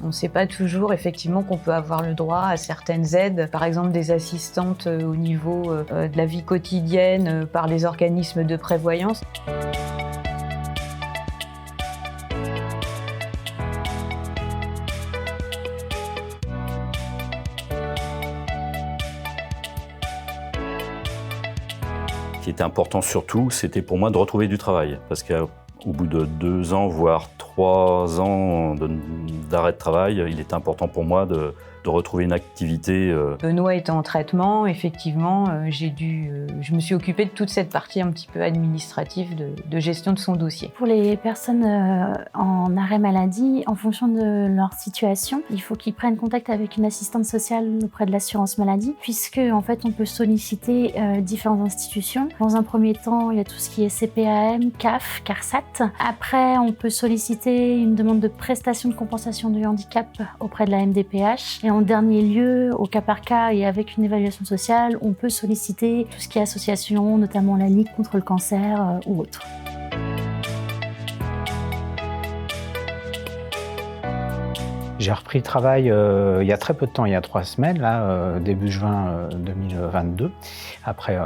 On ne sait pas toujours effectivement qu'on peut avoir le droit à certaines aides, par exemple des assistantes au niveau de la vie quotidienne par les organismes de prévoyance. Ce qui était important surtout, c'était pour moi de retrouver du travail. Parce qu'au bout de 2 ans, voire 3 ans d'arrêt de travail, il était important pour moi de retrouver une activité. Benoît était en traitement, effectivement, je me suis occupée de toute cette partie un petit peu administrative de gestion de son dossier. Pour les personnes en arrêt maladie, en fonction de leur situation, il faut qu'ils prennent contact avec une assistante sociale auprès de l'assurance maladie, puisque en fait on peut solliciter différentes institutions. Dans un premier temps, il y a tout ce qui est CPAM, CAF, CARSAT. Après, on peut solliciter une demande de prestation de compensation du handicap auprès de la MDPH. Et en dernier lieu, au cas par cas et avec une évaluation sociale, on peut solliciter tout ce qui est association, notamment la Ligue contre le cancer ou autre. J'ai repris le travail il y a très peu de temps, il y a 3 semaines, là, début juin 2022, après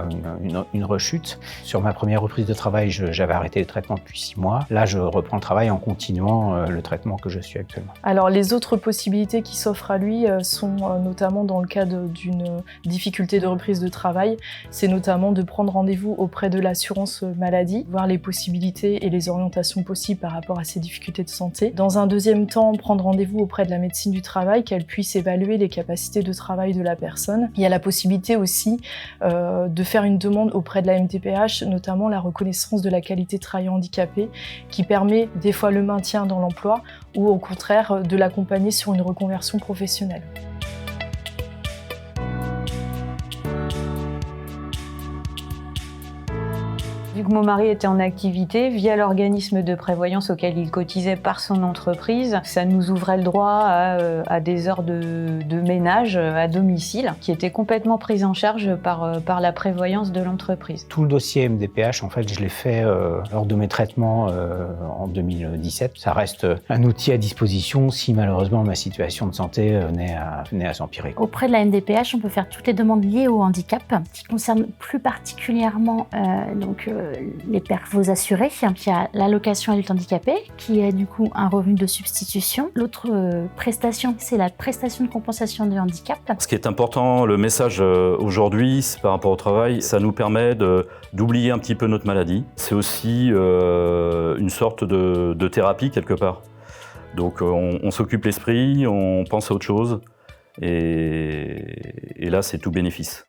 une rechute. Sur ma première reprise de travail, j'avais arrêté le traitement depuis 6 mois. Là, je reprends le travail en continuant le traitement que je suis actuellement. Alors, les autres possibilités qui s'offrent à lui sont notamment dans le cadre d'une difficulté de reprise de travail. C'est notamment de prendre rendez-vous auprès de l'assurance maladie, voir les possibilités et les orientations possibles par rapport à ces difficultés de santé. Dans un deuxième temps, prendre rendez-vous auprès de la médecine du travail, qu'elle puisse évaluer les capacités de travail de la personne. Il y a la possibilité aussi de faire une demande auprès de la MDPH, notamment la reconnaissance de la qualité de travailleur handicapé, qui permet des fois le maintien dans l'emploi ou au contraire de l'accompagner sur une reconversion professionnelle. Vu que mon mari était en activité, via l'organisme de prévoyance auquel il cotisait par son entreprise, ça nous ouvrait le droit à des heures de ménage à domicile qui étaient complètement prises en charge par la prévoyance de l'entreprise. Tout le dossier MDPH, en fait, je l'ai fait lors de mes traitements en 2017. Ça reste un outil à disposition si malheureusement ma situation de santé venait à s'empirer. Auprès de la MDPH, on peut faire toutes les demandes liées au handicap, qui concernent plus particulièrement vos assurés. Il y a l'allocation adulte handicapé, qui est du coup un revenu de substitution. L'autre prestation, c'est la prestation de compensation du handicap. Ce qui est important, le message aujourd'hui, par rapport au travail, ça nous permet d'oublier un petit peu notre maladie. C'est aussi une sorte de thérapie quelque part. Donc on s'occupe l'esprit, on pense à autre chose, et là c'est tout bénéfice.